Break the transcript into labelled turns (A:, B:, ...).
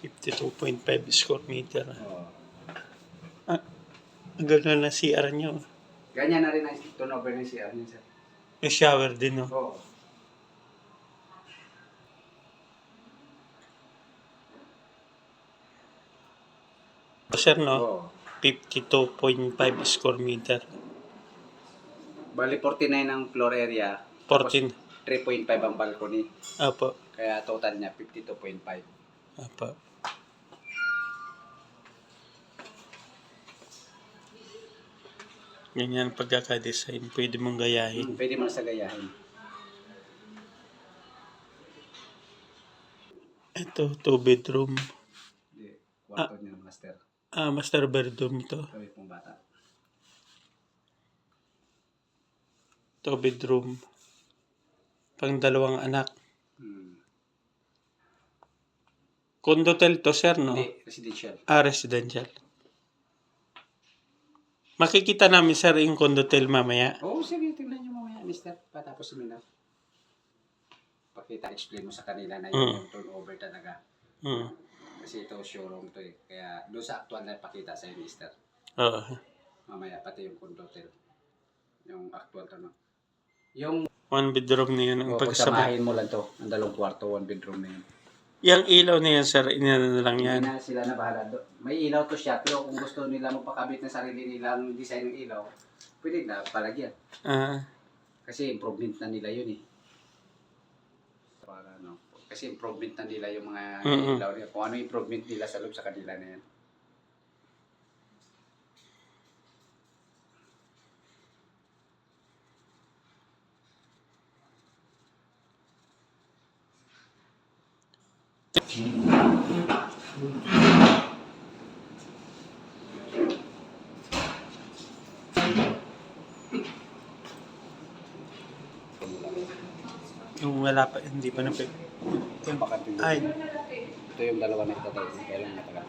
A: 52.5 square meter.
B: Oo.
A: Ang ganda na CR nyo.
B: Ganyan na rin ang turnover ng CR niya, sir.
A: May shower din, no?
B: Oo.
A: Sir, no?
B: Oo.
A: 52.5 square meter.
B: Bali 49 ang floor area.
A: 14.
B: 3.5 ang balcony.
A: Apo.
B: Kaya total niya 52.5.
A: Apo. Ganyan pagkakadesign. Pwede mong gayahin.
B: Pwede mo na sa gayahin.
A: Ito, 2 bedroom.
B: Hindi, kwarto niya, master.
A: Master bedroom to.
B: Kami pong bata.
A: 2 bedroom. Pang 2 anak. Condotel to, sir, no?
B: Hindi, residential.
A: Residential. Makikita namin, sir, yung condotel mamaya.
B: Oo, sige, tingnan niyo mamaya, mister. Patapos seminar. Pakita, explain mo sa kanila na yung turnover talaga. Kasi ito, showroom to eh. Kaya doon sa actual na pakita sa'yo, mister.
A: Oo.
B: Mamaya, pati yung condotel. Yung actual to, no? Yung
A: 1 bedroom na yun. Ang pagsabay.
B: pagsamahin mo lang to. Ang 2 kwarto, 1 bedroom na yun.
A: Yung ilaw na yan, sir, inano na lang yan.
B: Hindi na sila na bahala. May ilaw to siya, pero kung gusto nila magpakabit ng sarili nilang design ng ilaw, pwede na palagyan. Kasi improvement na nila yun eh. Para, no? Kasi improvement na nila yung mga ilaw nila. Kung ano improvement nila sa loob sa kanila na yan.
A: Yung wala pa, hindi pa na.
B: Ito yung bakante.
A: Ay.
B: Ito yung 2 na ito. Kaya lang matagal.